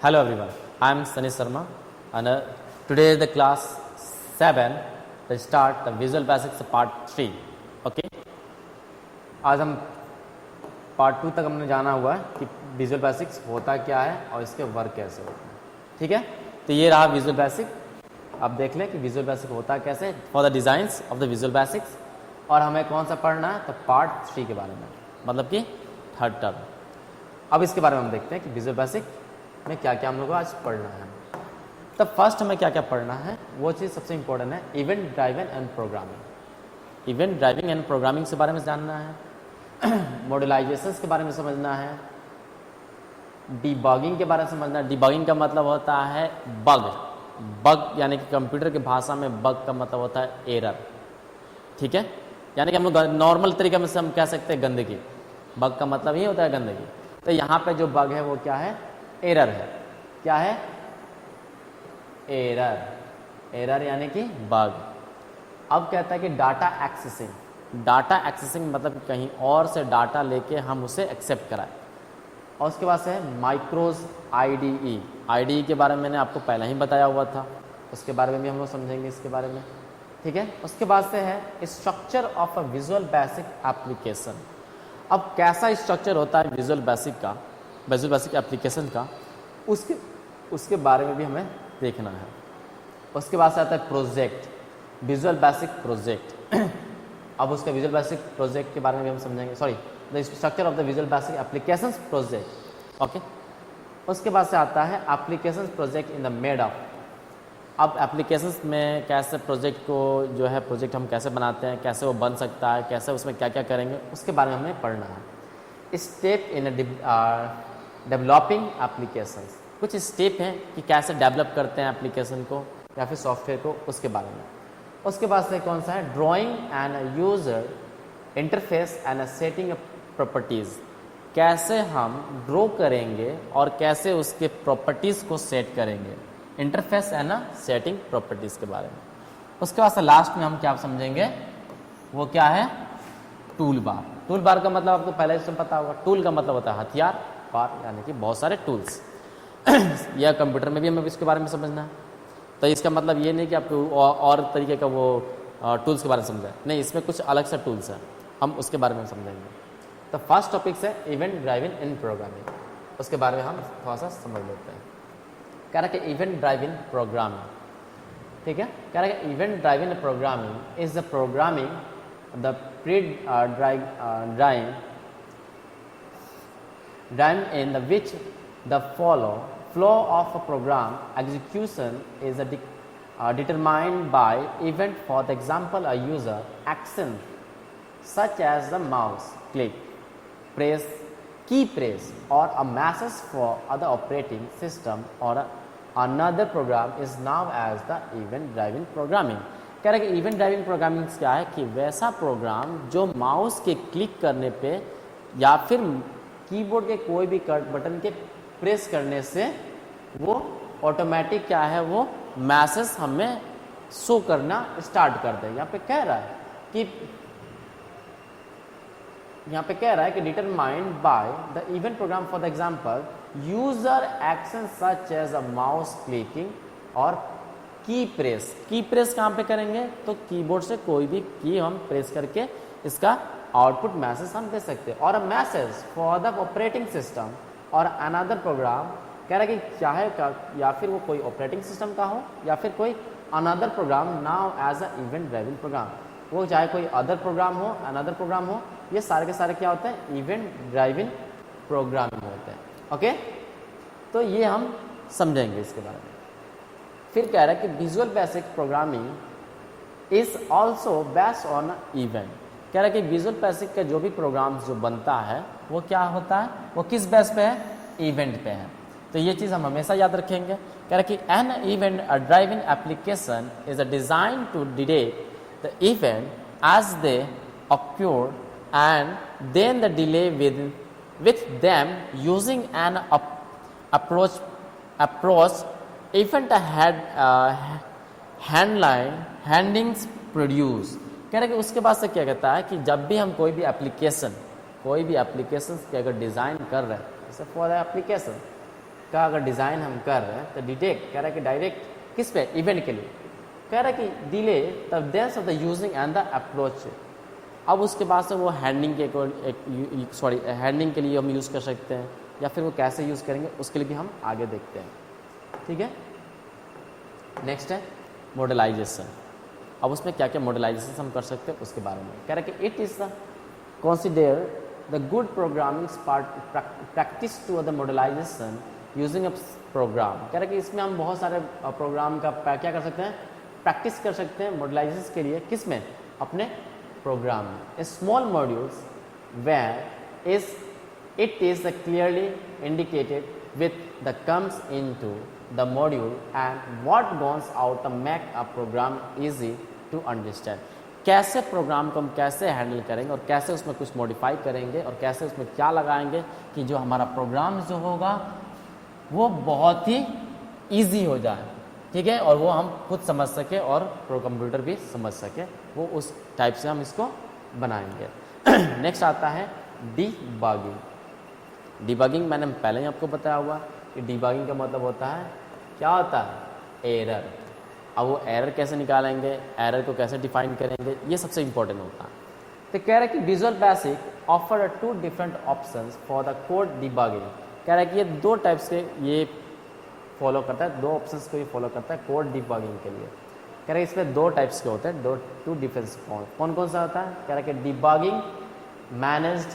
Hello everyone, I am Sunny Sharma and today is the class 7 to start the Visual Basics part 3. Okay? आज हम part 2 तक हमने जाना हुआ है कि विजुअल बेसिक्स होता क्या है और इसके वर्क कैसे होते हैं. ठीक है, तो ये रहा विजुअल बेसिक. आप देख लें कि विजुअल बेसिक होता कैसे for the designs of the visual basics. और हमें कौन सा पढ़ना है, तो पार्ट 3 के बारे में, मतलब कि थर्ड टर्म. अब इसके बारे में हम देखते हैं कि विजुअल बेसिक में क्या क्या हम लोग को आज पढ़ना है. तब फर्स्ट हमें क्या क्या पढ़ना है, वो चीज़ सबसे इंपॉर्टेंट है, event driven and programming. Event driving and programming के बारे में जानना है, मॉड्यूलाइजेशंस के बारे में समझना है, डीबगिंग के बारे में समझना है. डीबगिंग का मतलब होता है बग. बग यानी कि कंप्यूटर की भाषा में बग का मतलब होता है एरर. ठीक है, यानी कि हम लोग नॉर्मल तरीके में से हम कह सकते हैं गंदगी. बग का मतलब ही होता है गंदगी. तो यहाँ पे जो बग है वो क्या है, एरर है. क्या है, एरर. एरर यानी कि बग. अब कहता है कि डाटा एक्सेसिंग. डाटा एक्सेसिंग मतलब कहीं और से डाटा लेके हम उसे एक्सेप्ट कराएं. और उसके बाद से है माइक्रोज आईडीई. आईडीई के बारे में मैंने आपको पहले ही बताया हुआ था, उसके बारे में भी हम लोग समझेंगे इसके बारे में. ठीक है, उसके बाद से है structure of a visual basic application. अब कैसा स्ट्रक्चर होता है विजुअल बेसिक का, विजुअल बेसिक एप्लीकेशन का, उसके बारे में भी हमें देखना है. उसके बाद से आता है प्रोजेक्ट, विजुअल बेसिक प्रोजेक्ट. अब उसका विजुअल बेसिक प्रोजेक्ट के बारे में भी हम समझेंगे. Sorry, the structure of the visual basic applications project. Okay, उसके बाद से आता है applications project in the made of. अब एप्लीकेशंस में कैसे प्रोजेक्ट को जो है प्रोजेक्ट हम कैसे बनाते हैं, कैसे वो बन सकता है, कैसे उसमें क्या क्या करेंगे, उसके बारे में हमें पढ़ना है. Step in developing applications. कुछ स्टेप हैं कि कैसे डेवलप करते हैं एप्लीकेशन को या फिर सॉफ्टवेयर को, उसके बारे में. उसके बाद से कौन सा है, drawing and user interface and setting properties. कैसे हम ड्रॉ करेंगे और कैसे उसके प्रॉपर्टीज़ को सेट करेंगे. इंटरफेस एंड सेटिंग प्रॉपर्टीज़ के बारे में. उसके बाद से लास्ट में हम क्या समझेंगे, वो क्या है, टूल बार. टूल बार का मतलब आपको पहले से पता होगा. टूल का मतलब होता है हथियार, बार यानी कि बहुत सारे टूल्स. यह कंप्यूटर में भी हमें इसके बारे में समझना है. तो इसका मतलब ये नहीं कि आपको और तरीके का वो टूल्स के बारे में समझाए, नहीं, इसमें कुछ अलग सा टूल्स हैं, हम उसके बारे में समझेंगे. तो फर्स्ट टॉपिक है इवेंट ड्राइविंग इन प्रोग्रामिंग. उसके बारे में हम थोड़ा सा समझ लेते हैं. कह रहा है कि इवेंट ड्राइविंग प्रोग्रामिंग. ठीक है, कह रहा है कि event driving programming is the programming the pre driving in which the flow of a program execution is determined by event. For the example, a user action such as the mouse click, press, key press, or a message for other operating system or another program is now as the event driven programming. कह रहा है कि event driving programming क्या है कि वैसा programme जो mouse के क्लिक करने पे या फिर कीबोर्ड के कोई भी बटन के प्रेस करने से वो ऑटोमेटिक क्या है, वो मैसेज हमें शो करना स्टार्ट कर दे. यहाँ पे कह रहा है कि determined by the event program. For the example, user action such as a mouse clicking और की प्रेस. की प्रेस कहाँ पे करेंगे, तो कीबोर्ड से कोई भी की हम प्रेस करके इसका आउटपुट मैसेज हम दे सकते हैं. और a message for the operating system और अनदर प्रोग्राम. कह रहा है कि चाहे या फिर वो कोई ऑपरेटिंग सिस्टम का हो या फिर कोई another program, now as a event driving program. वो चाहे कोई अदर प्रोग्राम हो, अनदर प्रोग्राम हो, ये सारे के सारे क्या होते हैं, इवेंट ड्राइविंग प्रोग्रामिंग होते हैं. ओके, तो ये हम समझेंगे इसके बारे में. फिर कह रहा है कि visual basic programming is also based on event. कह रहा है कि विजुअल बेसिक का जो भी प्रोग्राम जो बनता है वो क्या होता है, वो किस बेस पे है, इवेंट पे है. तो ये चीज़ हम हमेशा याद रखेंगे. कह रहा है कि an event driving application is a design to detect the event as they occur and then the deal with them using an approach event handlings produce. कह रहे कि उसके बाद से क्या कहता है कि जब भी हम कोई भी एप्लीकेशन की अगर डिज़ाइन कर रहे हैं, जैसे फॉर एप्लीकेशन का अगर डिज़ाइन हम कर रहे हैं तो डिटेक्ट कह रहा है कि डायरेक्ट किस पे, इवेंट के लिए कह रहा है कि delay the dense of the using and the approach. अब उसके बाद से वो हैंडलिंग के हैंडलिंग के लिए हम यूज़ कर सकते हैं, या फिर वो कैसे यूज़ करेंगे उसके लिए भी हम आगे देखते हैं। ठीक है, नेक्स्ट है मॉडलाइजेशन। अब उसमें क्या क्या मॉडलाइजेशन हम कर सकते हैं उसके बारे में कह रहा है कि it is the consider the good programming practice to the modularisation using a program. कह रहा है कि इसमें हम बहुत सारे प्रोग्राम का क्या कर सकते हैं, प्रैक्टिस कर सकते हैं मॉडलाइजेशन के लिए। किस में, अपने प्रोग्राम में। Small modules where is it is clearly indicated with the comes into the module and what goes out to make a program easy to understand। कैसे प्रोग्राम को हम कैसे हैंडल करेंगे और कैसे उसमें कुछ मॉडिफाई करेंगे और कैसे उसमें क्या लगाएंगे कि जो हमारा प्रोग्राम जो होगा वो बहुत ही ईजी हो जाए। ठीक है, और वो हम खुद समझ सके और कंप्यूटर भी समझ सके, वो उस टाइप से हम इसको बनाएंगे। नेक्स्ट आता है डीबगिंग। डिबगिंग मैंने पहले ही आपको बताया हुआ कि डिबगिंग का मतलब होता है, क्या होता है, एरर। अब वो एरर कैसे निकालेंगे, एरर को कैसे डिफाइन करेंगे, ये सबसे इंपॉर्टेंट होता है। तो कह रहा है कि visual basic offer 2 different options for the code debugging. कह रहा है कि ये 2 टाइप्स के ये फॉलो करता है, 2 ऑप्शंस को ये फॉलो करता है कोड डिबगिंग के लिए। कह रहा है इसमें 2 टाइप्स के होते हैं, 2 डिफरेंस। कौन कौन सा होता है, कह रहा है कि debugging managed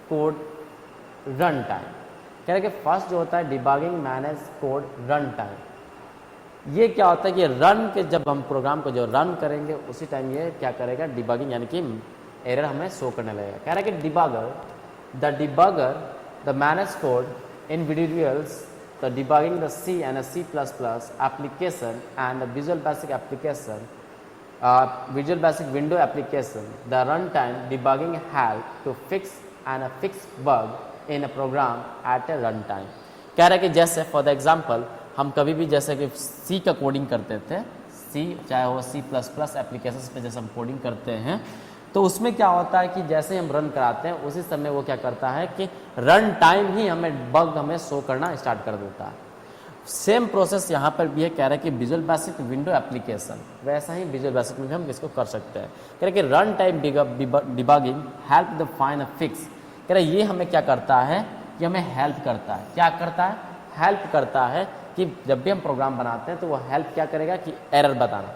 code run time. कह रहे कि फर्स्ट जो होता है debugging manage code run time. ये क्या होता है कि रन के जब हम प्रोग्राम को जो रन करेंगे उसी टाइम ये क्या करेगा, डिबगिंग यानी कि एरर हमें शो करने लगेगा। कह रहा है कि debugger the manage code individuals the debugging the C and C++ application and the Visual Basic application, Visual Basic window application, the runtime debugging help to fix and fix bug in a program at a run time. कह रहा है कि जैसे for the example हम कभी भी जैसे कि सी का कोडिंग करते थे, सी चाहे वो C++ एप्लीकेशंस पे जैसे हम कोडिंग करते हैं, तो उसमें क्या होता है कि जैसे हम रन कराते हैं उसी समय वो क्या करता है कि रन टाइम ही हमें बग हमें शो करना स्टार्ट कर देता है। सेम प्रोसेस यहाँ पर भी है। कह रहा है कि विजुअल बेसिक विंडो एप्लीकेशन, वैसा ही विजुअल बेसिक में भी हम इसको कर सकते हैं। कह रहे हैं कि run time debugging help the find a fix. कह रहा है ये हमें क्या करता है, ये हमें हेल्प करता है। क्या करता है, हेल्प करता है कि जब भी हम प्रोग्राम बनाते हैं तो वो हेल्प क्या करेगा कि एरर बताना,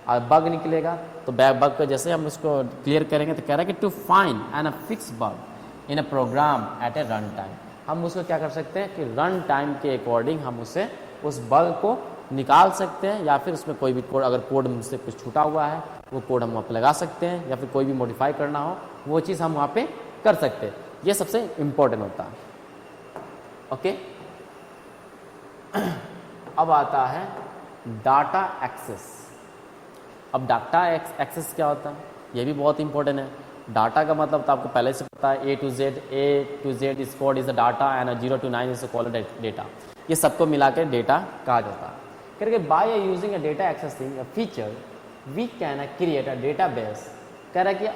और बग निकलेगा तो बग को जैसे हम उसको क्लियर करेंगे तो कह रहा है कि to find and fix bug in a program at a run time. हम उसको क्या कर सकते हैं कि रन टाइम के अकॉर्डिंग हम उसे उस बग को निकाल सकते हैं, या फिर उसमें कोई भी कोड, अगर कोड मुझसे कुछ छूटा हुआ है वो कोड हम वहाँ पर लगा सकते हैं, या फिर कोई भी मॉडिफाई करना हो वो चीज़ हम वहाँ पे कर सकते हैं। ये सबसे इंपॉर्टेंट होता है। ओके, अब आता है डाटा एक्सेस। अब डाटा एक्सेस क्या होता है, ये भी बहुत इंपॉर्टेंट है। डाटा का मतलब तो आपको पहले से पता है, A to Z is called is the data and 0 to 9 is called data. ये सबको मिला के डेटा कहा जाता है। करके by using a data accessing feature we can create a database. कह रहा है कि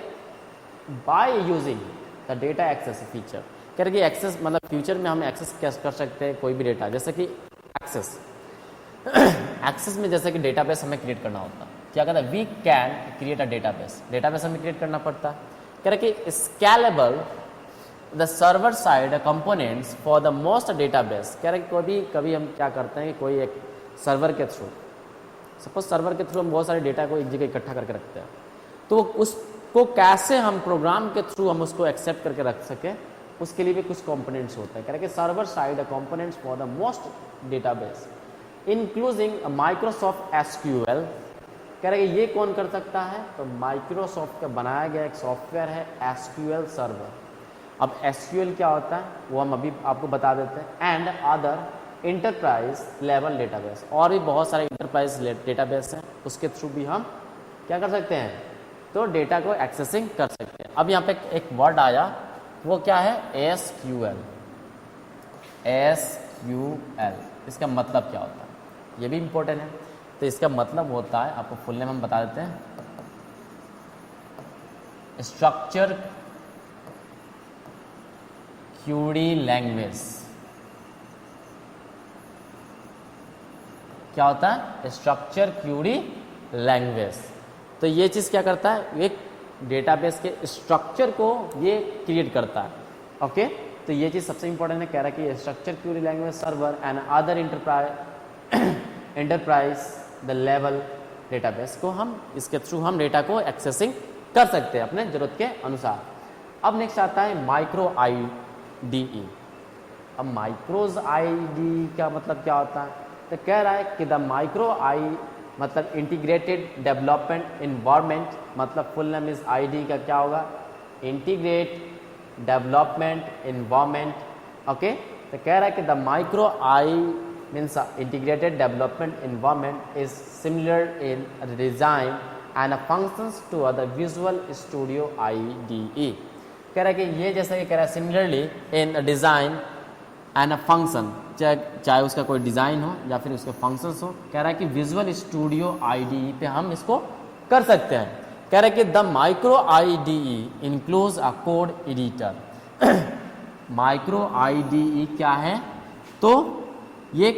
by using the data access feature, कह रहे कि एक्सेस मतलब फ्यूचर में हम एक्सेस कैसे कर सकते हैं कोई भी डेटा, जैसे कि एक्सेस में जैसे कि डेटाबेस हमें क्रिएट करना होता है। क्या कहता है, we can create a database हमें क्रिएट करना पड़ता है। कह रहे कि scalable the server side components for the most database. कह रहे कि कभी हम क्या करते हैं कि कोई एक सर्वर के थ्रू, सपोज सर्वर के थ्रू हम बहुत सारे डेटा को एक जगह इकट्ठा करके रखते हैं, तो उसको कैसे हम प्रोग्राम के थ्रू हम उसको एक्सेप्ट करके रख सके, उसके लिए भी कुछ कंपोनेंट्स होते हैं। कह रहे कि server side components for the most database including Microsoft SQL. कह रहे कि ये कौन कर सकता है, तो माइक्रोसॉफ्ट का बनाया गया एक सॉफ्टवेयर है एसक्यूएल सर्वर। अब एसक्यूएल क्या होता है वो हम अभी आपको बता देते हैं। And other enterprise level database, और भी बहुत सारे इंटरप्राइज डेटाबेस हैं, उसके थ्रू भी हम क्या कर सकते हैं, तो डेटा को एक्सेसिंग कर सकते हैं। अब यहाँ पे एक वर्ड आया, वो क्या है, एसक्यूएल। एसक्यूएल इसका मतलब क्या होता है, ये भी इंपॉर्टेंट है। तो इसका मतलब होता है, आपको फुल नेम हम बता देते हैं, स्ट्रक्चर क्यूरी लैंग्वेज। क्या होता है, स्ट्रक्चर क्यूरी लैंग्वेज। तो ये चीज़ क्या करता है, एक डेटाबेस के स्ट्रक्चर को ये क्रिएट करता है। ओके, तो ये चीज़ सबसे इंपॉर्टेंट है, कह रहा है कि structure Curie language server and other enterprise the level database को हम इसके थ्रू हम डेटा को एक्सेसिंग कर सकते हैं अपने ज़रूरत के अनुसार। अब नेक्स्ट आता है माइक्रो IDE। अब माइक्रोज ID का मतलब क्या होता है, तो कह रहा है कि द माइक्रो मतलब इंटीग्रेटेड डेवलपमेंट इन्वायरमेंट, मतलब फुल नेम इज ID का क्या होगा, इंटीग्रेट डेवलपमेंट इन्वायरमेंट। ओके, तो कह रहा है कि the micro means integrated development environment is similar in design and functions to other Visual Studio IDE। कह रहा है कि ये जैसा कि कह रहा है similarly in design and a function, चाहे उसका कोई डिज़ाइन हो या फिर उसके फंक्शंस हो, कह रहा है कि विजुअल स्टूडियो IDE पे हम इसको कर सकते हैं। कह रहा है कि the micro IDE includes a code editor. Micro IDE क्या है, तो ये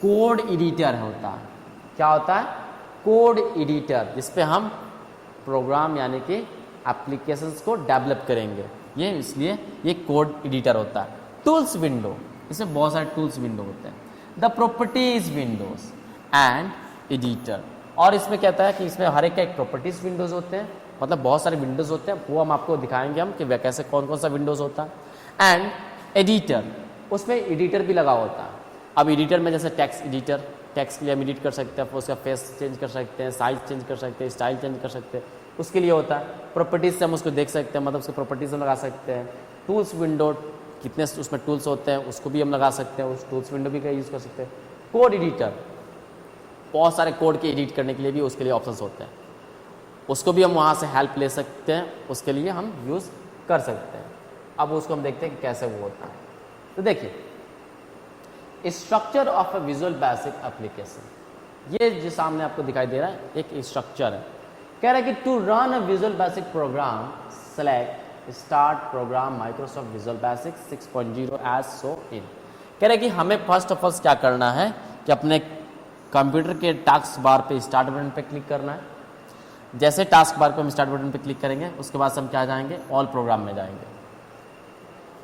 कोड एडिटर होता है। क्या होता है, कोड एडिटर, जिसपे हम प्रोग्राम यानी कि एप्लीकेशंस को डेवलप करेंगे, ये इसलिए ये कोड एडिटर होता है। टूल्स विंडो, इसमें बहुत सारे टूल्स विंडो होते हैं। The properties Windows and editor, और इसमें कहता है कि इसमें हर एक का एक प्रॉपर्टीज विंडोज होते हैं, मतलब बहुत सारे विंडोज होते हैं, वो हम आपको दिखाएंगे हम कि कैसे कौन कौन सा विंडोज होता है। एंड एडिटर, उसमें एडिटर भी लगा होता है। अब एडिटर में जैसे टेक्स्ट एडिटर, टेक्स्ट के लिए हम एडिट कर सकते हैं, उसका फेस चेंज कर सकते हैं, साइज चेंज कर सकते हैं, स्टाइल चेंज कर सकते हैं, उसके लिए होता है। प्रॉपर्टीज से हम उसको देख सकते हैं, मतलब उसके प्रॉपर्टीज हम लगा सकते हैं। टूल्स विंडो, कितने उसमें टूल्स होते हैं उसको भी हम लगा सकते हैं, उस टूल्स विंडो भी का यूज़ कर सकते हैं। कोड एडिटर, बहुत सारे कोड के एडिट करने के लिए भी उसके लिए ऑप्शंस होते हैं, उसको भी हम वहाँ से हेल्प ले सकते हैं, उसके लिए हम यूज़ कर सकते हैं। अब उसको हम देखते हैं कि कैसे वो होता है। तो देखिए, structure of a visual basic application, ये जो सामने आपको दिखाई दे रहा है एक स्ट्रक्चर है। कह रहा है कि to run a visual basic program select start program Microsoft Visual Basic 6.0 as so in. कह रहे कि हमें फर्स्ट ऑफ ऑल क्या करना है कि अपने कंप्यूटर के टास्क बार पे स्टार्ट बटन पे क्लिक करना है। जैसे टास्क बार पे हम स्टार्ट बटन पे क्लिक करेंगे, उसके बाद हम क्या जाएंगे, ऑल प्रोग्राम में जाएंगे।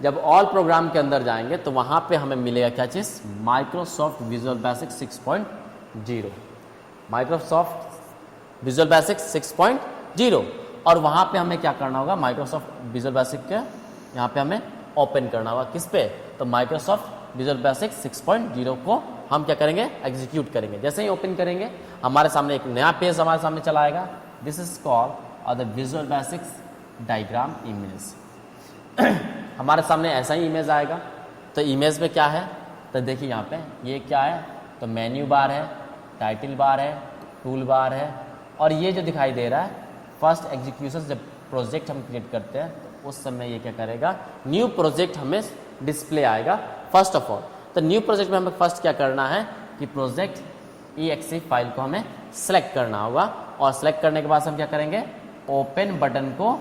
जब ऑल प्रोग्राम के अंदर जाएंगे तो वहाँ पे हमें मिलेगा क्या चीज़, Microsoft Visual Basic 6.0, Microsoft Visual Basic 6.0। और वहाँ पे हमें क्या करना होगा, माइक्रोसॉफ्ट विजुअल बेसिक के यहाँ पे हमें ओपन करना होगा। किस पे, तो माइक्रोसॉफ्ट विजुअल बेसिक 6.0 को हम क्या करेंगे, एग्जीक्यूट करेंगे। जैसे ही ओपन करेंगे हमारे सामने एक नया पेज हमारे सामने चला आएगा। This is called the visual basics diagram image. हमारे सामने ऐसा ही इमेज आएगा। तो इमेज में क्या है, तो देखिए यहाँ पे ये क्या है, तो मेन्यू बार है, टाइटल बार है, टूल बार है, और ये जो दिखाई दे रहा है फर्स्ट एग्जीक्यूशन, जब प्रोजेक्ट हम क्रिएट करते हैं तो उस समय ये क्या करेगा, न्यू प्रोजेक्ट हमें डिस्प्ले आएगा फर्स्ट ऑफ ऑल। तो न्यू प्रोजेक्ट में हमें फर्स्ट क्या करना है कि प्रोजेक्ट exe फाइल को हमें सेलेक्ट करना होगा, और सेलेक्ट करने के बाद हम क्या करेंगे, ओपन बटन को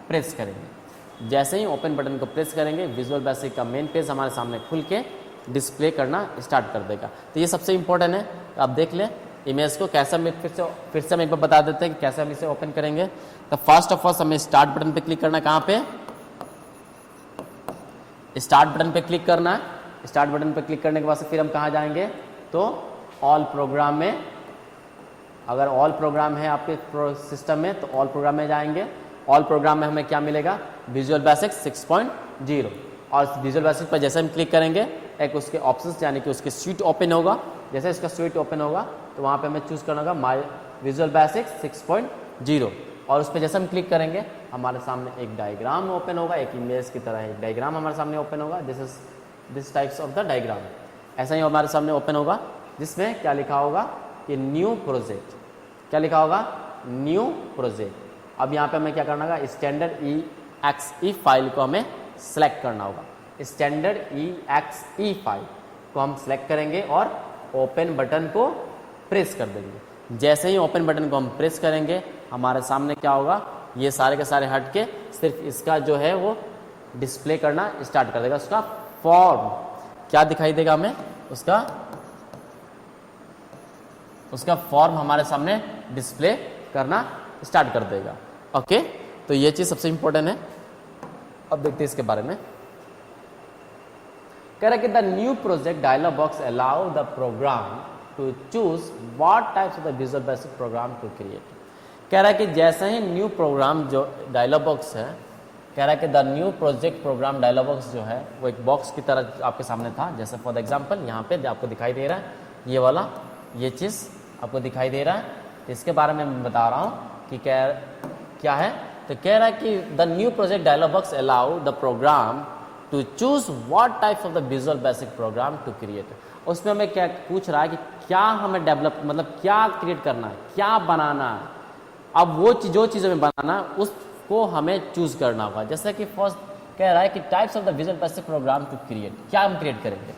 प्रेस करेंगे। जैसे ही ओपन बटन को प्रेस करेंगे, विजुअल बेसिक का मेन पेज हमारे सामने खुल के डिस्प्ले करना स्टार्ट कर देगा। तो ये सबसे इंपॉर्टेंट है, आप देख लें इमेज को कैसे हम फिर से हम एक बार बता देते हैं कि कैसे हम इसे ओपन करेंगे। तो फर्स्ट ऑफ ऑल हमें स्टार्ट बटन पे क्लिक करना है। कहाँ पे, स्टार्ट बटन पे क्लिक करना है। स्टार्ट बटन पे क्लिक करने के बाद से फिर हम कहाँ जाएंगे, तो ऑल प्रोग्राम में। अगर ऑल प्रोग्राम है आपके सिस्टम में तो ऑल प्रोग्राम में जाएंगे। ऑल प्रोग्राम में हमें क्या मिलेगा, विजुअल बेसिक 6.0। और विजुअल बेसिक पर जैसे हम क्लिक करेंगे एक उसके ऑप्शंस यानी कि उसके स्विच ओपन होगा। जैसे इसका स्विच ओपन होगा तो वहाँ पे हमें चूज़ करना होगा माई विजुअल बेसिक 6.0, और उस पर जैसे हम क्लिक करेंगे हमारे सामने एक डायग्राम ओपन होगा, एक इमेज की तरह एक डायग्राम हमारे सामने ओपन होगा। This types of the diagram ऐसा ही हमारे सामने ओपन होगा, जिसमें क्या लिखा होगा कि न्यू प्रोजेक्ट। क्या लिखा होगा, न्यू प्रोजेक्ट। अब यहाँ पे हमें क्या करना होगा, स्टैंडर्ड exe फाइल को हमें सेलेक्ट करना होगा। स्टैंडर्ड exe फाइल को हम सेलेक्ट करेंगे और ओपन बटन को प्रेस कर देंगे। जैसे ही ओपन बटन को हम प्रेस करेंगे हमारे सामने क्या होगा, ये सारे के सारे हट के सिर्फ इसका जो है वो डिस्प्ले करना स्टार्ट कर देगा। उसका फॉर्म क्या दिखाई देगा हमें, उसका उसका फॉर्म हमारे सामने डिस्प्ले करना स्टार्ट कर देगा। ओके, तो ये चीज़ सबसे इंपॉर्टेंट है। अब देखते हैं इसके बारे में। कह रहा है कि the new project dialog box allow the program to choose what types of the visual basic program to create. कह रहा है कि जैसे ही न्यू प्रोग्राम जो डायलॉग बॉक्स है, कह रहा है कि the new project program dialog box जो है वो एक बॉक्स की तरह आपके सामने था। जैसे फॉर एग्जांपल यहाँ पे आपको दिखाई दे रहा है ये वाला, ये चीज़ आपको दिखाई दे रहा है। तो इसके बारे में मैं बता रहा हूँ कि क्या है। तो कह रहा है कि the new project dialog box allow the program to choose what type of the visual basic program to create. उसमें हमें क्या पूछ रहा है कि क्या हमें डेवलप मतलब क्या क्रिएट करना है, क्या बनाना है। अब वो जो चीज़ हमें बनाना है उसको हमें चूज करना होगा। जैसे कि फर्स्ट कह रहा है कि types of the visual basic program to create, क्या हम क्रिएट करेंगे।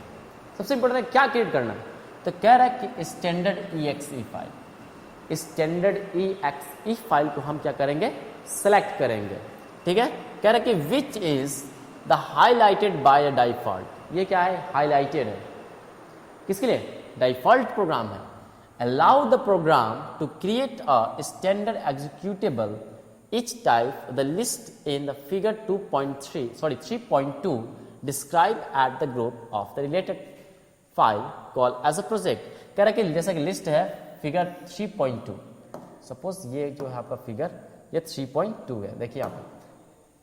सबसे इंपॉर्टेंट है क्या क्रिएट करना है। तो कह रहा है कि standard EXE file, standard EXE file को हम क्या करेंगे, सेलेक्ट करेंगे। ठीक है, कह रहा है कि which is the highlighted by default. ये क्या है, हाईलाइटेड है। किसके लिए, डिफॉल्ट प्रोग्राम है। Allow the program to create a standard executable each type the list in the figure 3.2 describe at the group of the related file called as a project। कह रहा है कि जैसा कि लिस्ट है फिगर 3.2, सपोज ये जो है आपका फिगर ये 3.2 है। देखिए यहाँ पे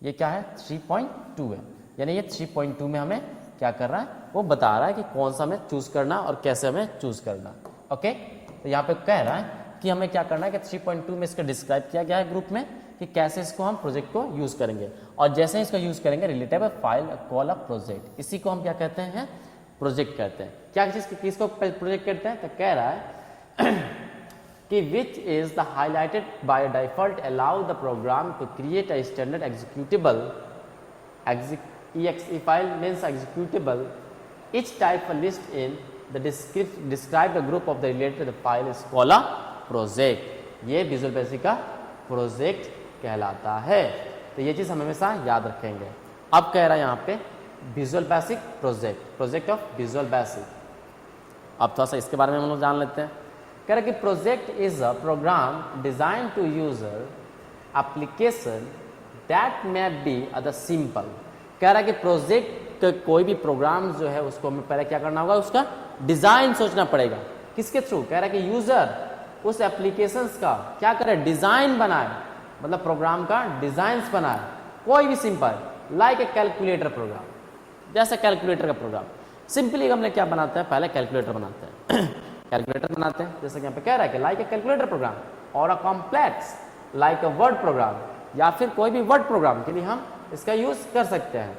ये क्या है, 3.2 है। यानी ये 3.2 में हमें क्या कर रहा है, वो बता रहा है कि कौन सा हमें चूज करना और कैसे हमें चूज करना। ओके, तो यहाँ पे कह रहा है कि हमें क्या करना है कि 3.2 में इसका डिस्क्राइब किया गया है ग्रुप में कि कैसे इसको हम प्रोजेक्ट को यूज करेंगे। और जैसे ही इसको यूज करेंगे relatable file call a project, इसी को हम क्या कहते हैं, प्रोजेक्ट कहते हैं। क्या चीज किसको प्रोजेक्ट कहते हैं। तो कह रहा है कि which is the highlighted by default allow the program to create a standard executable EXE file means executable each type of list in the describe the group of the related file is called a project। ये visual basic का project कहलाता है। तो ये चीज़ हम हमेशा याद रखेंगे। अब कह रहा है यहाँ पे visual basic project of visual basic. अब थोड़ा सा इसके बारे में हम लोग जान लेते हैं। कह रहा है कि project is a program design to user application that may be the simple. कह रहा है कि प्रोजेक्ट कोई भी प्रोग्राम जो है उसको हमें पहले क्या करना होगा, उसका डिजाइन सोचना पड़ेगा। किसके थ्रू, कह रहा है कि यूजर उस एप्लीकेशंस का क्या करे, डिजाइन बनाए, मतलब प्रोग्राम का डिजाइन बनाए। कोई भी simple like a calculator program, जैसे कैलकुलेटर का प्रोग्राम सिंपली हमने क्या बनाते हैं, पहले कैलकुलेटर बनाते हैं कैलकुलेटर बनाते हैं जैसे कि यहाँ पे कह रहा है कि लाइक ए कैलकुलेटर प्रोग्राम और a complex like a word program, या फिर कोई भी वर्ड प्रोग्राम के लिए हम इसका यूज कर सकते हैं।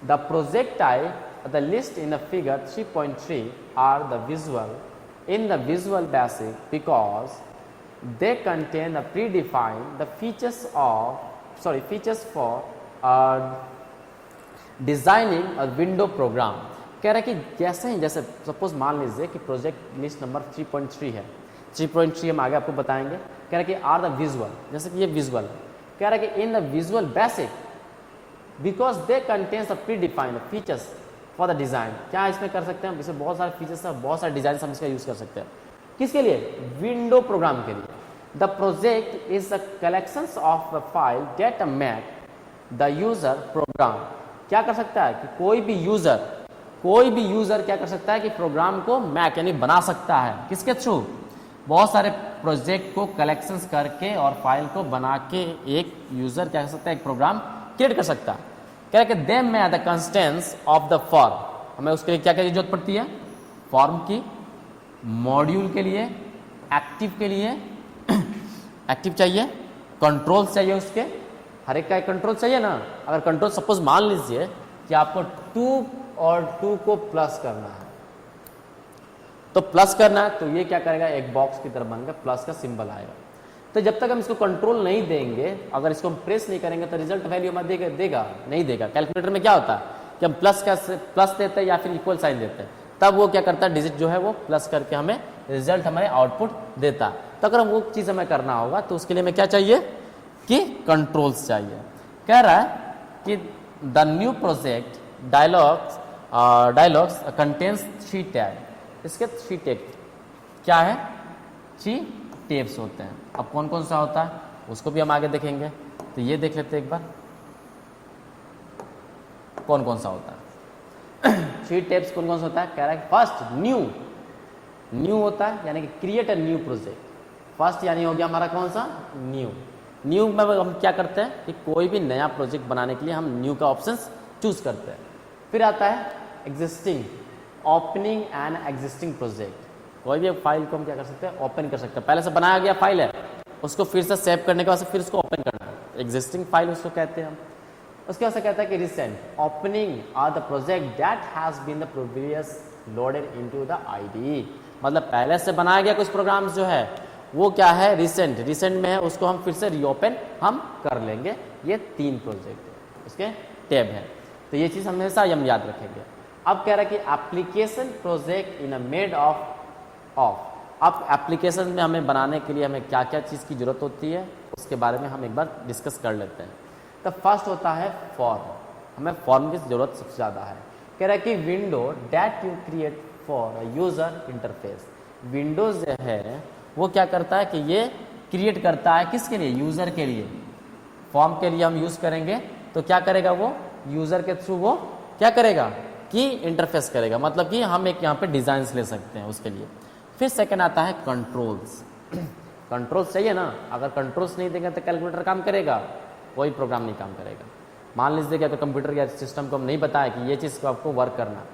The project type the list in the figure 3.3 are the visual in the visual basic because they contain the predefined the features for designing a window program। कह रहा है कि जैसे सपोज मान लीजिए कि प्रोजेक्ट लिस्ट नंबर 3.3 है, 3.3 हम आगे आपको बताएंगे। कह रहा है कि आर द विजुअल, जैसे कि ये विजुअल है। कह रहा है कि in the visual basic because they contains the predefined features for the design. क्या इसमें कर सकते हैं, इसमें बहुत सारे फीचर्स है, बहुत सारे डिजाइन हम इसका यूज कर सकते हैं। किसके लिए, विंडो प्रोग्राम के लिए। The project is the collections of the file that make the user program. क्या कर सकता है कि कोई भी यूजर क्या कर सकता है कि प्रोग्राम को मैक यानी बना सकता है। किसके थ्रू, बहुत सारे प्रोजेक्ट को कलेक्शंस करके और फाइल को बना के एक यूजर क्या कर सकता है, एक प्रोग्राम क्रिएट कर सकता है। कह रहे देम में the constants of the form, हमें उसके लिए क्या क्या जरूरत पड़ती है, फॉर्म की, मॉड्यूल के लिए, एक्टिव के लिए एक्टिव चाहिए, कंट्रोल्स चाहिए, उसके हर एक का एक कंट्रोल चाहिए ना। अगर कंट्रोल सपोज मान लीजिए कि आपको 2 और 2 को प्लस करना है, तो प्लस करना है तो ये क्या करेगा, एक बॉक्स की तरह बनकर प्लस का सिंबल आएगा। तो जब तक हम इसको कंट्रोल नहीं देंगे, अगर इसको हम प्रेस नहीं करेंगे तो रिजल्ट वैल्यू हमें देगा नहीं देगा। कैलकुलेटर में क्या होता है कि हम प्लस देते हैं या फिर इक्वल साइन देते हैं, तब वो क्या करता है, डिजिट जो है वो प्लस करके हमें रिजल्ट हमारे आउटपुट देता है। तो अगर वो चीज़ हमें करना होगा तो उसके लिए हमें क्या चाहिए कि कंट्रोल्स चाहिए। कह रहा है कि the new project dialogues contains 3 tag. इसके 3 टैग क्या है, 3 टेप्स होते हैं। अब कौन कौन सा होता है उसको भी हम आगे देखेंगे। तो ये देख लेते हैं एक बार कौन कौन सा होता है। 3 टेप्स कौन कौन सा होता है, कह रहा है फर्स्ट न्यू होता है, यानी कि create a new project. First यानी हो गया हमारा कौन सा, न्यू में हम क्या करते हैं कि कोई भी नया प्रोजेक्ट बनाने के लिए हम न्यू का ऑप्शन चूज करते हैं। फिर आता है existing, opening an existing project. कोई भी फाइल को हम क्या कर सकते हैं, ओपन कर सकते हैं। पहले से बनाया गया फाइल है, उसको फिर से सेव करने के बाद फिर उसको ओपन करना है, एग्जिस्टिंग फाइल उसको कहते हैं हम। उसके बाद से कहता है कि recent, opening are the project that has been the previous loaded into the IDE. मतलब पहले से बनाया गया कुछ प्रोग्राम जो है वो क्या है, रिसेंट में है, उसको हम फिर से रीओपन हम कर लेंगे। ये 3 प्रोजेक्ट है, उसके टैब है। तो ये चीज़ हमेशा हम याद रखेंगे। अब कह रहा है कि application project in a made of अब एप्लीकेशन में हमें बनाने के लिए हमें क्या क्या चीज़ की जरूरत होती है उसके बारे में हम एक बार डिस्कस कर लेते हैं। तो फर्स्ट होता है फॉर्म, हमें फॉर्म की जरूरत सबसे ज़्यादा है। कह रहा है कि window that you create for a user interface. Windows जो है वो क्या करता है कि ये क्रिएट करता है किसके लिए, यूजर के लिए। फॉर्म के लिए हम यूज करेंगे तो क्या करेगा वो, यूजर के थ्रू वो क्या करेगा कि इंटरफेस करेगा, मतलब कि हम एक यहाँ पे डिजाइन्स ले सकते हैं उसके लिए। फिर सेकंड आता है कंट्रोल्स। कंट्रोल्स चाहिए ना, अगर कंट्रोल्स नहीं देंगे तो कैलकुलेटर काम करेगा, कोई प्रोग्राम नहीं काम करेगा। मान लीजिए कि अगर कंप्यूटर या सिस्टम को हम नहीं बताया कि ये चीज़ को आपको वर्क करना,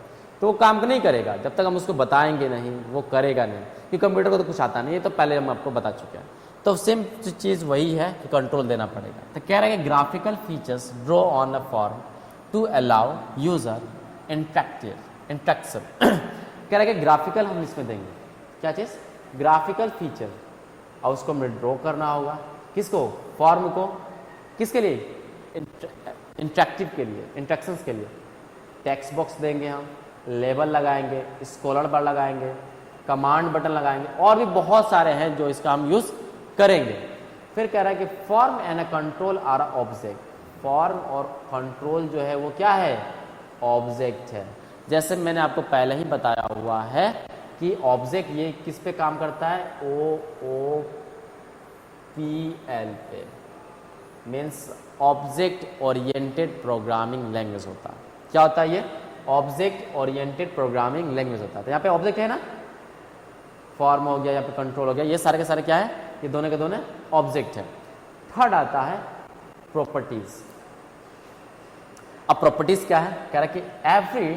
तो वो काम नहीं करेगा जब तक हम उसको बताएंगे नहीं, वो करेगा नहीं, क्योंकि कंप्यूटर को तो कुछ आता नहीं है, तो पहले हम आपको बता चुके हैं। तो सेम चीज़ वही है कि कंट्रोल देना पड़ेगा। तो कह रहे हैं कि graphical features draw on a form to allow user interaction. कह रहे हैं कि ग्राफिकल हम इसमें देंगे, क्या चीज़, ग्राफिकल फीचर, और उसको हमें ड्रॉ करना होगा किसको, फॉर्म को, किसके लिए, इंटरेक्टिव के लिए, इंट्रैक्शंस के लिए। टेक्स्ट बॉक्स देंगे हम, लेबल लगाएंगे, स्क्रॉलर बार लगाएंगे, कमांड बटन लगाएंगे, और भी बहुत सारे हैं जो इसका हम यूज करेंगे। फिर कह रहा है कि form and a control or object. Form और कंट्रोल जो है वो क्या है, ऑब्जेक्ट है। जैसे मैंने आपको पहले ही बताया हुआ है कि ऑब्जेक्ट ये किस पे काम करता है, OOPL पे, means object oriented programming language होता है। क्या होता है ये, ऑब्जेक्ट ओरिएंटेड प्रोग्रामिंग लैंग्वेज होता है। तो यहाँ पे ऑब्जेक्ट है ना, फॉर्म हो गया, यहाँ पे कंट्रोल हो गया, ये सारे के सारे क्या है, ये दोनों के दोनों ऑब्जेक्ट है। थर्ड आता है प्रॉपर्टीज। अब प्रॉपर्टीज क्या है, कह रहा है कि every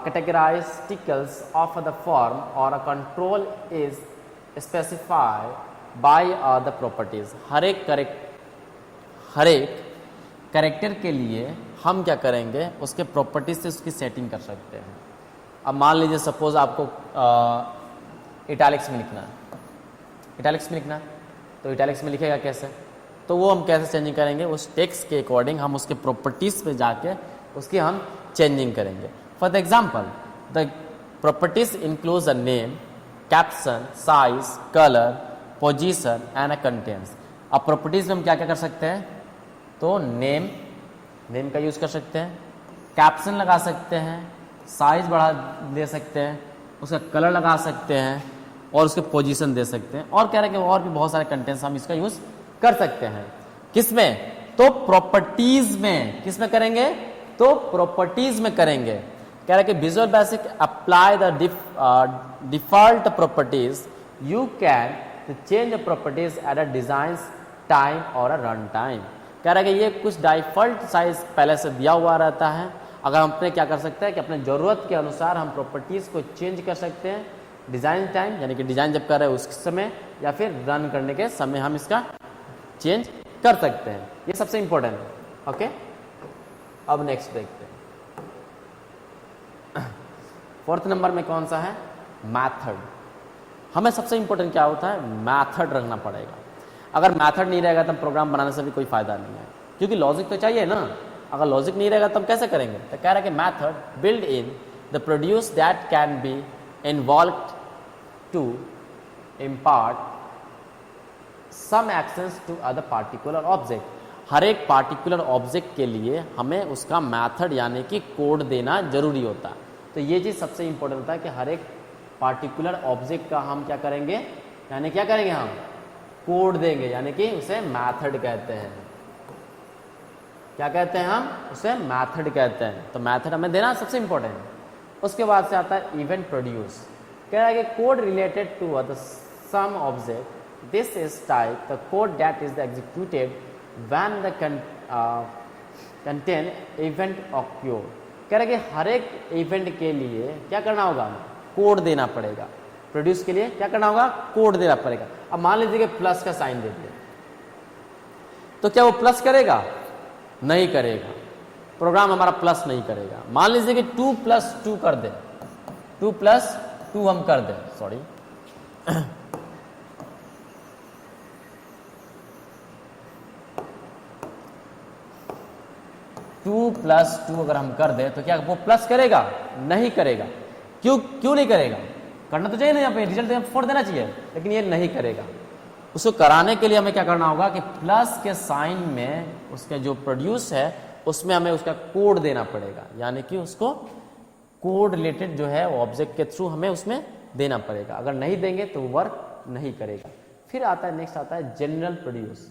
characteristics of the form और a control is specified by the properties. हर एक कैरेक्टर के लिए हम क्या करेंगे, उसके प्रॉपर्टीज से उसकी सेटिंग कर सकते हैं। अब मान लीजिए सपोज आपको इटैलिक्स में लिखना है, इटैलिक्स में लिखना है, तो इटैलिक्स में लिखेगा कैसे, तो वो हम कैसे चेंजिंग करेंगे, उस टेक्स्ट के अकॉर्डिंग हम उसके प्रॉपर्टीज पे जाके उसकी हम चेंजिंग करेंगे। For the example, the properties includes a name, caption, size, colour, position and a contents. अब प्रॉपर्टीज में हम क्या क्या कर सकते हैं, तो नेम का यूज कर सकते हैं, कैप्शन लगा सकते हैं, साइज बढ़ा दे सकते हैं, उसका कलर लगा सकते हैं, और उसके पोजीशन दे सकते हैं, और कह रहे हैं कि और भी बहुत सारे कंटेंट्स हम इसका यूज कर सकते हैं। किसमें, तो प्रॉपर्टीज में। किसमें करेंगे, तो प्रॉपर्टीज में करेंगे। कह रहे हैं कि visual basic apply the default properties, you can change the properties at a design time और अ रन टाइम। कह रहा है कि ये कुछ डिफॉल्ट साइज पहले से दिया हुआ रहता है, अगर हम अपने क्या कर सकते हैं कि अपने ज़रूरत के अनुसार हम प्रॉपर्टीज़ को चेंज कर सकते हैं। डिज़ाइन टाइम यानी कि डिज़ाइन जब कर रहे हैं उस समय, या फिर रन करने के समय हम इसका चेंज कर सकते हैं। ये सबसे इंपॉर्टेंट है। ओके, अब नेक्स्ट देखते हैं। 4th नंबर में कौन सा है, मैथड। हमें सबसे इंपॉर्टेंट क्या होता है, मैथड रखना पड़ेगा। अगर मैथड नहीं रहेगा तो प्रोग्राम बनाने से भी कोई फायदा नहीं है, क्योंकि लॉजिक तो चाहिए ना। अगर लॉजिक नहीं रहेगा तो हम कैसे करेंगे, तो कह रहा है कि method build in the produce that can be involve to impart some actions to other particular object. हर एक पार्टिकुलर ऑब्जेक्ट के लिए हमें उसका मैथड यानी कि कोड देना जरूरी होता है। तो ये चीज़ सबसे इंपॉर्टेंट होता है कि हर एक पार्टिकुलर ऑब्जेक्ट का हम क्या करेंगे, यानी क्या करेंगे, हम कोड देंगे, यानी कि उसे मेथड कहते हैं। क्या कहते हैं, हम उसे मेथड कहते हैं। तो मेथड हमें देना सबसे इंपॉर्टेंट है। उसके बाद से आता है इवेंट प्रोड्यूस। कह रहा है कि code related to the some object, this is type the code that is executed when the content event occur. कह रहा है कि हर एक इवेंट के लिए क्या करना होगा, कोड देना पड़ेगा। प्रोड्यूस के लिए क्या करना होगा, कोड देना पड़ेगा। अब मान लीजिए कि प्लस का साइन दे दिया, तो क्या वो प्लस करेगा, नहीं करेगा। प्रोग्राम हमारा प्लस नहीं करेगा। मान लीजिए कि 2 + 2 कर दे, 2 + 2 हम कर दें, सॉरी 2 + 2 अगर हम कर दें तो क्या वो प्लस करेगा, नहीं करेगा। क्यों नहीं करेगा, करना तो चाहिए ना, यहाँ पे रिजल्ट 4 देना चाहिए, लेकिन ये नहीं करेगा। उसको कराने के लिए हमें क्या करना होगा कि प्लस के साइन में उसके जो प्रोड्यूस है उसमें हमें उसका कोड देना पड़ेगा, यानी कि उसको कोड रिलेटेड जो है ऑब्जेक्ट के थ्रू हमें उसमें देना पड़ेगा। अगर नहीं देंगे तो वर्क नहीं करेगा। फिर आता है, नेक्स्ट आता है general produce.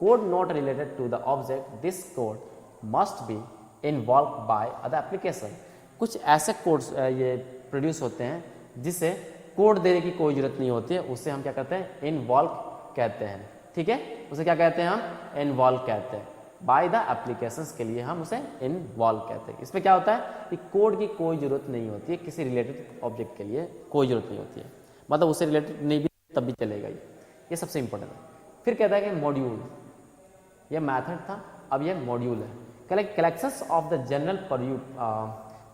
Code not related to the object, this code must be involve by other application. कुछ ऐसे कोड्स ये प्रोड्यूस होते हैं जिसे कोड देने की कोई जरूरत नहीं होती है, उससे हम क्या कहते हैं, इन्वॉल्व कहते हैं। ठीक है, उसे क्या कहते हैं, हम इन्वॉल्व कहते हैं। बाय द एप्लीकेशंस के लिए हम उसे इन्वॉल्व कहते हैं। इसमें क्या होता है कि कोड की कोई जरूरत नहीं होती है, किसी रिलेटेड ऑब्जेक्ट के लिए कोई जरूरत नहीं होती है, मतलब उससे रिलेटेड नहीं भी तब भी चलेगा। ये सबसे इंपॉर्टेंट है। फिर कहता है कि मॉड्यूल, ये मैथड था, अब ये मॉड्यूल है। Collections of the general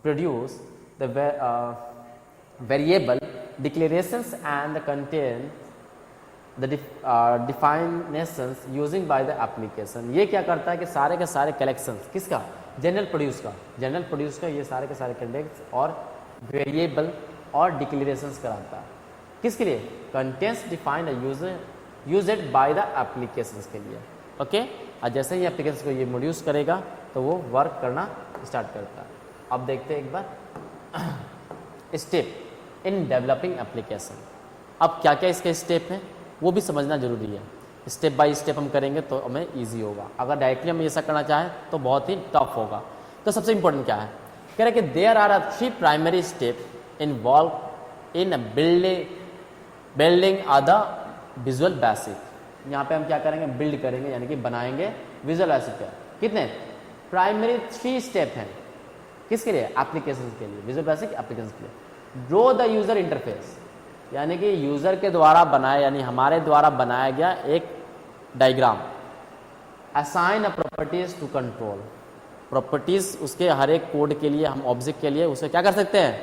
produce the variable declarations and contain the definitions using by the application. ये क्या करता है कि सारे के सारे कलेक्शंस, किसका, जनरल प्रोड्यूस का ये सारे के सारे कंटेंट्स और वेरिएबल और डिक्लेरेशंस कराता है। किसके लिए, contents defined used by the applications के लिए। ओके, और जैसे ही एप्लीकेशन को ये प्रोड्यूस करेगा तो वो वर्क करना स्टार्ट करता है। अब देखते हैं एक बार स्टेप इन डेवलपिंग एप्लीकेशन। अब क्या क्या इसके स्टेप हैं वो भी समझना जरूरी है। स्टेप बाय स्टेप हम करेंगे तो हमें इजी होगा। अगर डायरेक्टली हम ऐसा करना चाहें तो बहुत ही टफ होगा। तो सबसे इंपॉर्टेंट क्या है, कह रहे कि there are 3 primary step involve in building the visual basic. यहाँ पे हम क्या करेंगे, बिल्ड करेंगे, यानी कि बनाएंगे विजुअल बेसिक। क्या कितने प्राइमरी 3 स्टेप हैं, किसके लिए, एप्लीकेशन के लिए, विजुअल बेसिक एप्लीकेशन के लिए। ड्रॉ द यूजर इंटरफेस, यानी कि यूजर के द्वारा बनाया, यानी हमारे द्वारा बनाया गया एक diagram. Assign a properties to control, properties उसके हर एक कोड के लिए, हम ऑब्जेक्ट के लिए उसे क्या कर सकते हैं,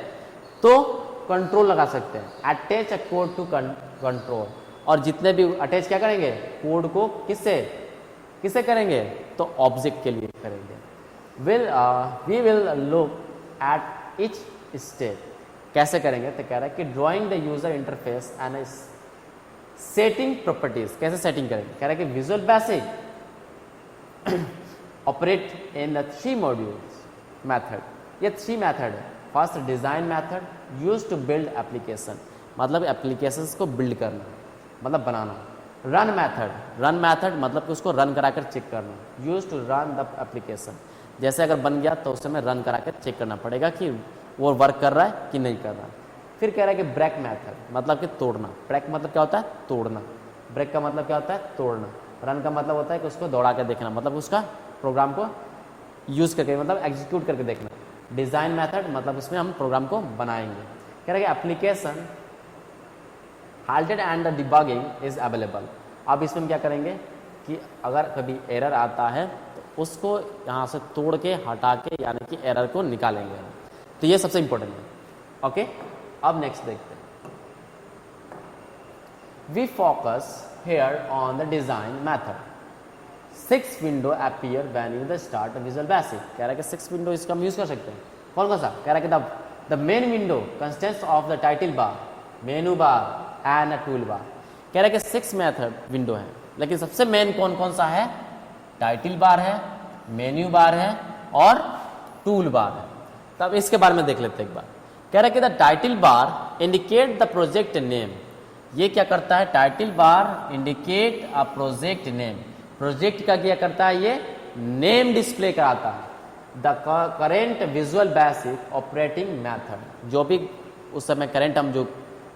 तो कंट्रोल लगा सकते हैं। Attach a code to control, और जितने भी अटैच क्या करेंगे कोड को, किससे करेंगे, तो ऑब्जेक्ट के लिए करेंगे। We will look at each step. कैसे करेंगे, तो कह रहा है कि drawing the user interface and setting properties. कैसे सेटिंग करेंगे, कह रहा है कि visual basic operate in the 3 modules method. ये 3 मेथड है। First design method use to build application, मतलब एप्लीकेशंस को बिल्ड करना, मतलब बनाना। रन मेथड मतलब कि उसको रन कराकर चेक करना, use to run the application. जैसे अगर बन गया तो उसे हमें रन कराकर चेक करना पड़ेगा कि वो वर्क कर रहा है कि नहीं कर रहा है। फिर कह रहा है कि ब्रेक मेथड, मतलब कि तोड़ना। ब्रेक मतलब क्या होता है, तोड़ना। ब्रेक का मतलब क्या होता है, तोड़ना। रन का मतलब होता है कि उसको दौड़ा के देखना, मतलब उसका प्रोग्राम को यूज करके, मतलब एग्जीक्यूट करके देखना। डिजाइन मेथड मतलब उसमें हम प्रोग्राम को बनाएंगे। कह रहा है कि application halted and the debugging is available. अब इसमें हम क्या करेंगे कि अगर कभी एरर आता है तो उसको यहाँ से तोड़ के हटा के, यानी कि एरर को निकालेंगे। तो ये सबसे इंपॉर्टेंट है। ओके, अब नेक्स्ट देखते हैं। We focus here on the design method. 6 window appear when you start visual basic. कह रहा है कि 6 विंडो इसका हम यूज कर सकते हैं। कौन सा, कह रहा है कि the main window consists of the title bar, menu bar and a tool bar. कह रहा है कि 6 मेथड विंडो है, लेकिन सबसे मेन कौन कौन सा है, टाइटल बार है, मेन्यू बार है और टूल बार है। तब इसके बारे में देख लेते हैं एक बार। कह रहा है कि the title bar indicate the project name. ये क्या करता है, title bar indicate a project name, project का क्या करता है, ये नेम डिस्प्ले कराता है। The current visual basic operating method, जो भी उस समय करेंट हम जो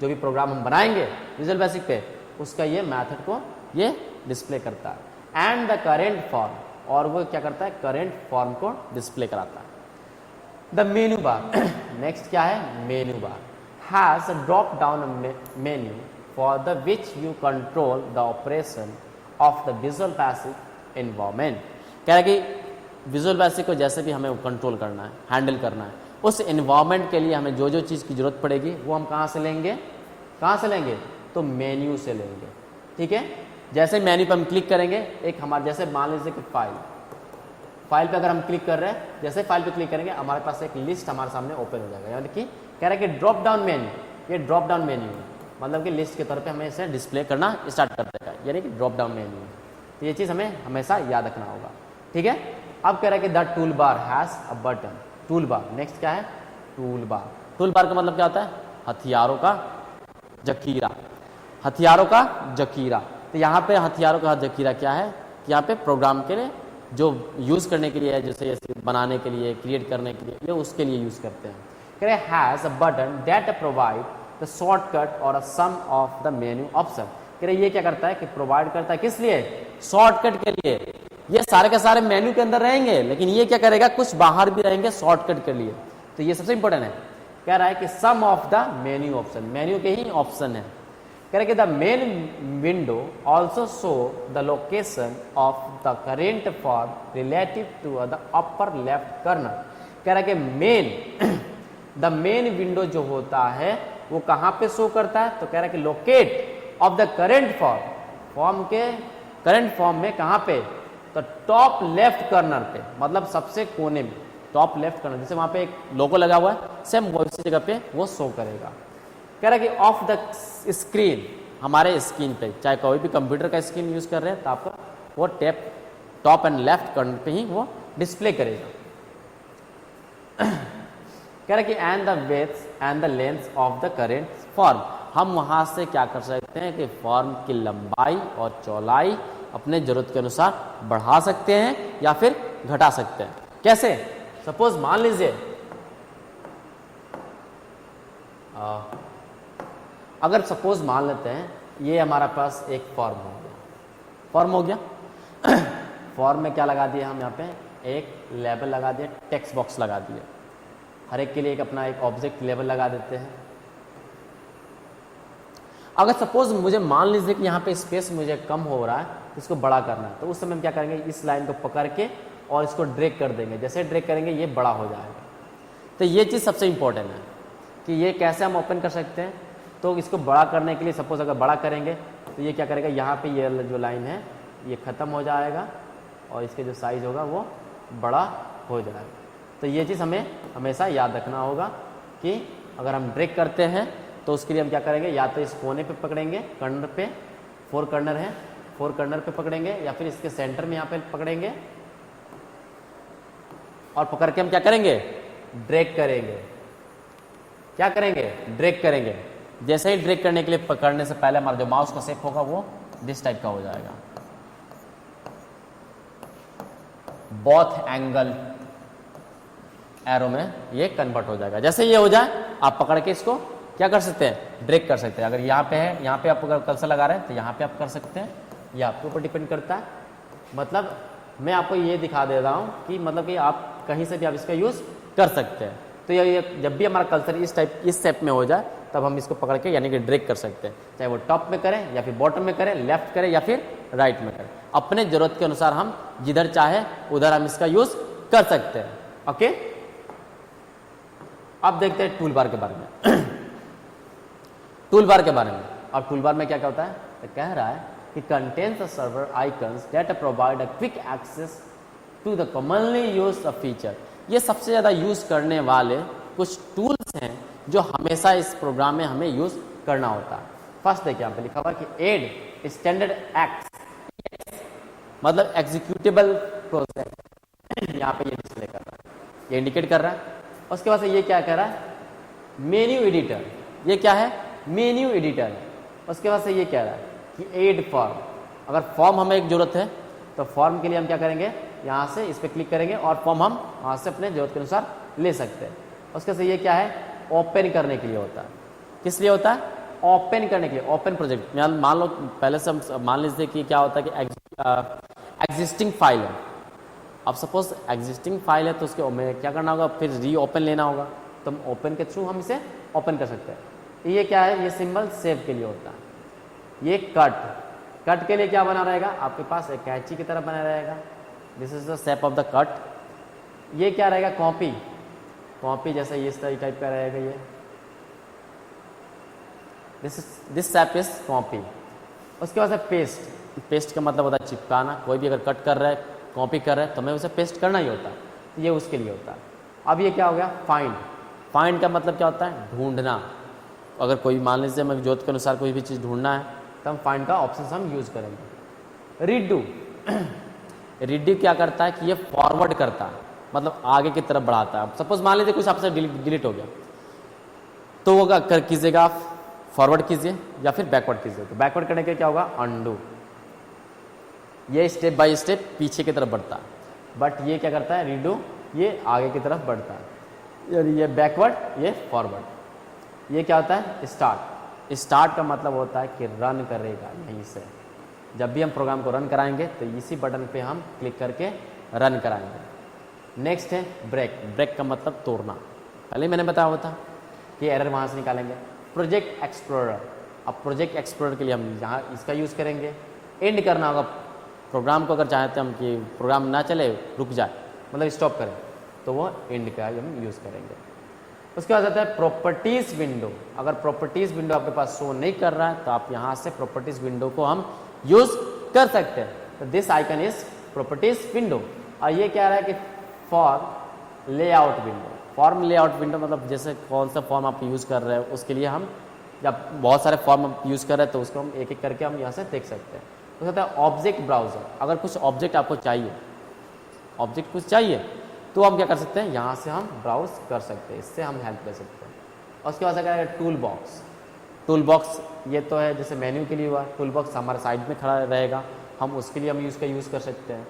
भी प्रोग्राम हम बनाएंगे विजुअल बेसिक पे, उसका ये मेथड को ये डिस्प्ले करता है। एंड द करेंट फॉर्म, और वो क्या करता है, करेंट फॉर्म को डिस्प्ले कराता है। द मेन्यू बार नेक्स्ट क्या है, menu bar has a drop down menu for the which you control the operation of the visual basic environment. कह रहा है कि विजुअल बेसिक को जैसे भी हमें कंट्रोल करना है, हैंडल करना है, उस एनवायरमेंट के लिए हमें जो जो चीज़ की जरूरत पड़ेगी वो हम कहाँ से लेंगे, कहाँ से लेंगे, तो मेन्यू से लेंगे। ठीक है, जैसे मेन्यू पर हम क्लिक करेंगे, एक हमारे जैसे मान लीजिए कि फाइल पे अगर हम क्लिक कर रहे हैं, जैसे फाइल पे क्लिक करेंगे हमारे पास एक लिस्ट हमारे सामने ओपन हो जाएगा। यानी कि कह रहा है कि ड्रॉप डाउन मेन्यू, ये ड्रॉप डाउन मेन्यू है, मतलब कि लिस्ट के तौर पे हमें इसे डिस्प्ले करना स्टार्ट कर देगा, यानी कि ड्रॉप डाउन मेन्यू है। तो ये चीज़ हमें हमेशा याद रखना होगा। ठीक है, अब कह रहा है कि the tool bar has a button. Tool bar next क्या है, टूल बार। टूल बार का मतलब क्या होता है, हथियारों का जखीरा, हथियारों का जखीरा। तो यहाँ पे हथियारों का जखीरा क्या है, कि यहाँ पे प्रोग्राम के लिए जो यूज़ करने के लिए है, जैसे बनाने के लिए, क्रिएट करने के लिए, ये उसके लिए यूज़ करते हैं। कह रहे has a button that provide the shortcut और अ सम ऑफ द मेन्यू ऑप्शन। कह रहे ये क्या करता है कि प्रोवाइड करता है किस लिए, शॉर्टकट के लिए। ये सारे के सारे मेन्यू के अंदर रहेंगे, लेकिन ये क्या करेगा, कुछ बाहर भी रहेंगे शॉर्टकट के लिए। तो ये सबसे इंपॉर्टेंट है। कह रहा है कि some of the menu option, menu के ही ऑप्शन है। कह रहे कि the main window also show the location of the current form relative to the upper left corner. कह रहा है कि द मेन विंडो जो होता है वो कहाँ पे शो करता है, तो कह रहा है कि locate of the current form के करेंट फॉर्म में कहाँ पे, तो टॉप लेफ्ट कर्नर पे, मतलब सबसे कोने में टॉप लेफ्ट कर्नर, जैसे वहां पे एक लोगो लगा हुआ है, सेम वैसी जगह पे वो शो करेगा। कह रहा है कि ऑफ द स्क्रीन, हमारे स्क्रीन पे, चाहे कोई भी कंप्यूटर का स्क्रीन यूज कर रहे हैं तो आपको वो टॉप एंड लेफ्ट कर्नर पे ही वो डिस्प्ले करेगा। कह रहा है कि and the width and the length of the current form, हम वहां से क्या कर सकते हैं कि फॉर्म की लंबाई और चौड़ाई अपने जरूरत के अनुसार बढ़ा सकते हैं या फिर घटा सकते हैं। कैसे, सपोज मान लीजिए अगर सपोज मान लेते हैं ये हमारा पास एक फॉर्म हो गया, फॉर्म में क्या लगा दिया हम, यहाँ पे एक लेबल लगा दिया, टेक्स्ट बॉक्स लगा दिए, हर एक के लिए एक अपना एक ऑब्जेक्ट लेबल लगा देते हैं। अगर सपोज मुझे मान लीजिए कि यहाँ पे स्पेस मुझे कम हो रहा है, तो इसको बड़ा करना है, तो उस समय हम क्या करेंगे, इस लाइन को पकड़ के और इसको ड्रैग कर देंगे, जैसे ड्रैग करेंगे ये बड़ा हो जाएगा। तो ये चीज़ सबसे इंपॉर्टेंट है कि ये कैसे हम ओपन कर सकते हैं। तो इसको बड़ा करने के लिए सपोज अगर बड़ा करेंगे तो ये क्या करेगा, यहाँ पे ये जो लाइन है ये ख़त्म हो जाएगा और इसके जो साइज़ होगा वो बड़ा हो जाएगा। तो ये चीज़ हमें हमेशा याद रखना होगा कि अगर हम ड्रैग करते हैं तो उसके लिए हम क्या करेंगे, या तो इस कोने पे पकड़ेंगे, कर्नर पे, 4 कर्नर है, 4 कर्नर पे पकड़ेंगे, या फिर इसके सेंटर में यहाँ पे पकड़ेंगे और पकड़ के हम क्या करेंगे, ड्रैग करेंगे। क्या करेंगे, ड्रैग करेंगे। जैसे ही ड्रैग करने के लिए पकड़ने से पहले हमारा जो माउस का शेप होगा वो दिस टाइप का हो जाएगा, बोथ एंगल एरो में ये कन्वर्ट हो जाएगा। जैसे ये हो जाए आप पकड़ के इसको क्या कर सकते हैं, ड्रैग कर सकते हैं। अगर यहाँ पे है, यहाँ पे आप अगर कर्सर लगा रहे हैं तो यहाँ पे आप कर सकते हैं, ये आपके ऊपर डिपेंड करता है। मतलब मैं आपको ये दिखा दे रहा हूँ कि मतलब कि आप कहीं से भी आप इसका यूज़ कर सकते हैं। तो ये जब भी हमारा कर्सर इस शेप में हो जाए तब हम इसको पकड़ के यानी कि ड्रैग कर सकते हैं, चाहे वो टॉप में करें या फिर बॉटम में करें, लेफ्ट करें या फिर राइट में करें। अपने ज़रूरत के अनुसार हम जिधर चाहे उधर हम इसका यूज़ कर सकते हैं। ओके, अब देखते हैं टूल बार के बारे में। टूल बार के बारे में, अब टूल बार में क्या क्या होता है, तो कह रहा है कि contains the server icons that provide a quick access to the commonly used feature. ये सबसे ज़्यादा यूज़ करने वाले कुछ टूल्स हैं जो हमेशा इस प्रोग्राम में हमें यूज़ करना होता है। फर्स्ट देखिए यहाँ पे लिखा हुआ कि एड स्टैंडर्ड एक्स, मतलब एग्जीक्यूटेबल प्रोसेस, यहाँ पे ये डिस्प्ले कर रहा है, ये इंडिकेट कर रहा है। उसके बाद से ये क्या कह रहा है, मेन्यू एडिटर, ये क्या है? Menu editor. उसके बाद से ये कह रहा है कि एड फॉर्म, अगर फॉर्म हमें एक जरूरत है तो फॉर्म के लिए हम क्या करेंगे, यहाँ से इस पर क्लिक करेंगे और फॉर्म हम वहाँ से अपने जरूरत के अनुसार ले सकते हैं। उसके से ये क्या है? ओपन करने के लिए होता है। किस लिए होता है? ओपन करने के लिए, ओपन प्रोजेक्ट। मान लो पहले से हम मान लीजिए कि क्या होता है कि एग्जिस्टिंग फाइल है। अब सपोज एग्जिस्टिंग फाइल है तो उसके हमें क्या करना होगा, फिर री ओपन लेना होगा, तो हम ओपन के थ्रू हम इसे ओपन कर सकते हैं। ये क्या है? ये सिंबल सेव के लिए होता है। ये कट के लिए क्या बना रहेगा? आपके पास एक कैंची की तरह बना रहेगा। This is the shape of the cut. ये क्या रहेगा? कॉपी जैसा ये इस टाइप का रहेगा। ये दिस शेप इज कॉपी। उसके बाद पेस्ट का मतलब होता है चिपकाना। कोई भी अगर कट कर रहा है, कॉपी कर रहा है, तो हमें उसे पेस्ट करना ही होता है। ये उसके लिए होता है। अब ये क्या हो गया? फाइंड का मतलब क्या होता है? ढूंढना। अगर कोई मान लीजिए हमें जरूरत के अनुसार कोई भी चीज़ ढूंढना है तो हम फाइंड का ऑप्शन हम यूज करेंगे। रीडू क्या करता है कि ये फॉरवर्ड करता है, मतलब आगे की तरफ बढ़ाता है। सपोज मान लीजिए कुछ आपसे डिलीट हो गया, तो वो कर कीजिएगा आप फॉरवर्ड कीजिए या फिर बैकवर्ड कीजिए। तो बैकवर्ड करने के क्या होगा? अंडू। ये स्टेप बाय स्टेप पीछे की तरफ बढ़ता है, बट ये क्या करता है? रीडू ये आगे की तरफ बढ़ता है। यानी ये बैकवर्ड, ये फॉरवर्ड। ये क्या होता है? स्टार्ट का मतलब होता है कि रन करेगा यहीं से। जब भी हम प्रोग्राम को रन कराएंगे तो इसी बटन पे हम क्लिक करके रन कराएंगे। नेक्स्ट है ब्रेक का मतलब तोड़ना। पहले मैंने बताया हुआ था कि एरर वहाँ से निकालेंगे। प्रोजेक्ट एक्सप्लोरर, अब प्रोजेक्ट एक्सप्लोरर के लिए हम यहाँ इसका यूज़ करेंगे। एंड करना होगा प्रोग्राम को, अगर चाहते हम कि प्रोग्राम ना चले, रुक जाए, मतलब स्टॉप करें, तो वो एंड का हम यूज़ करेंगे। उसके बाद आता है प्रॉपर्टीज़ विंडो। अगर प्रॉपर्टीज़ विंडो आपके पास शो नहीं कर रहा है तो आप यहाँ से प्रॉपर्टीज़ विंडो को हम यूज़ कर सकते हैं। तो this icon is properties window. और ये क्या रहा है कि form layout window. Form layout window मतलब जैसे कौन सा फॉर्म आप यूज़ कर रहे हो, उसके लिए हम जब बहुत सारे फॉर्म आप यूज़ कर रहे हैं तो उसको हम एक एक करके हम यहाँ से देख सकते हैं। उसके बाद है ऑब्जेक्ट ब्राउज़र। अगर कुछ ऑब्जेक्ट आपको चाहिए, तो हम क्या कर सकते हैं? यहाँ से हम ब्राउज कर सकते हैं, इससे हम हेल्प ले सकते हैं। और उसके बाद क्या है? टूल बॉक्स ये तो है जैसे मेन्यू के लिए हुआ। टूल बॉक्स हमारे साइड में खड़ा रहेगा, हम उसके लिए हम यूज़ कर सकते हैं।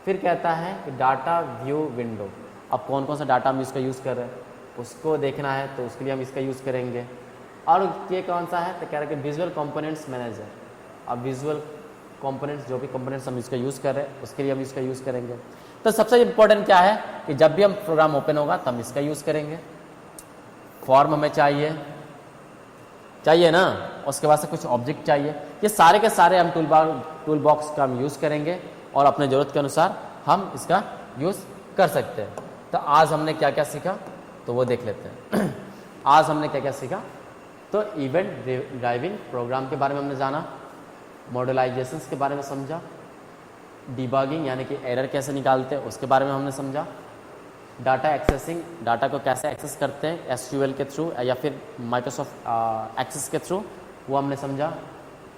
फिर कहता है कि डाटा व्यू विंडो। अब कौन कौन सा डाटा हम इसका यूज़ कर रहे हैं उसको देखना है, तो उसके लिए हम इसका यूज़ करेंगे। और ये कौन सा है? तो कह रहा है कि विजुअल कंपोनेंट्स मैनेजर। अब विजुअल कंपोनेंट्स, जो भी कंपोनेंट्स हम इसका यूज़ कर रहे हैं उसके लिए हम इसका यूज़ करेंगे। तो सबसे इंपॉर्टेंट क्या है कि जब भी हम प्रोग्राम ओपन होगा तो हम इसका यूज़ करेंगे। फॉर्म हमें चाहिए ना, उसके बाद से कुछ ऑब्जेक्ट चाहिए। ये सारे के सारे हम टूल बॉक्स का हम यूज़ करेंगे और अपने ज़रूरत के अनुसार हम इसका यूज़ कर सकते हैं। तो आज हमने क्या क्या सीखा तो वो देख लेते हैं। आज हमने क्या क्या सीखा तो इवेंट ड्राइविंग प्रोग्राम के बारे में हमने जाना, मॉडलाइजेशंस के बारे में समझा, डिबगिंग यानी कि एरर कैसे निकालते हैं उसके बारे में हमने समझा, डाटा एक्सेसिंग, डाटा को कैसे एक्सेस करते हैं एसक्यूएल के थ्रू या फिर माइक्रोसॉफ्ट एक्सेस के थ्रू, वो हमने समझा।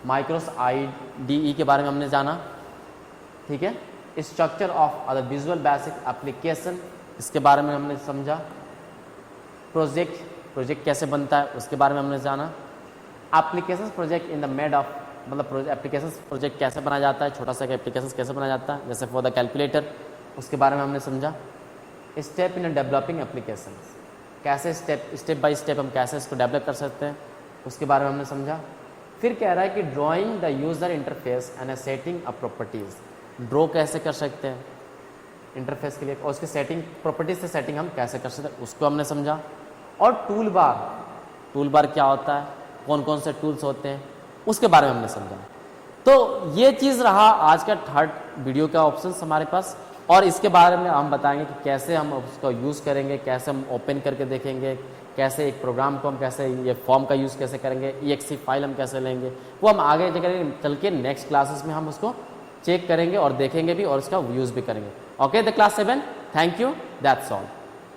माइक्रोसॉफ्ट IDE के बारे में हमने जाना, ठीक है। Structure of other visual basic application, इसके बारे में हमने समझा। प्रोजेक्ट कैसे बनता है उसके बारे में हमने जाना। Application project in the made of, मतलब एप्लीकेशन प्रोजेक्ट कैसे बनाया जाता है, छोटा सा एप्लीकेशन कैसे बनाया जाता है, जैसे फॉर द कैलकुलेटर, उसके बारे में हमने समझा। स्टेप इन डेवलपिंग एप्लीकेशन, कैसे स्टेप बाय स्टेप हम कैसे इसको डेवलप कर सकते हैं उसके बारे में हमने समझा। फिर कह रहा है कि drawing the user interface and setting a properties, draw कैसे कर सकते हैं इंटरफेस के लिए और उसकी सेटिंग, प्रॉपर्टीज से सेटिंग हम कैसे कर सकते हैं उसको हमने समझा। और टूल बार क्या होता है, कौन कौन से टूल्स होते हैं उसके बारे में हमने समझा। तो ये चीज़ रहा आज का थर्ड वीडियो का ऑप्शन हमारे पास, और इसके बारे में हम बताएंगे कि कैसे हम उसको यूज़ करेंगे, कैसे हम ओपन करके देखेंगे, कैसे एक प्रोग्राम को हम कैसे ये फॉर्म का यूज़ कैसे करेंगे, EXE फाइल हम कैसे लेंगे, वो हम आगे चल के नेक्स्ट क्लासेस में हम उसको चेक करेंगे और देखेंगे भी और उसका यूज़ भी करेंगे। Okay, the class 7, thank you, that's all.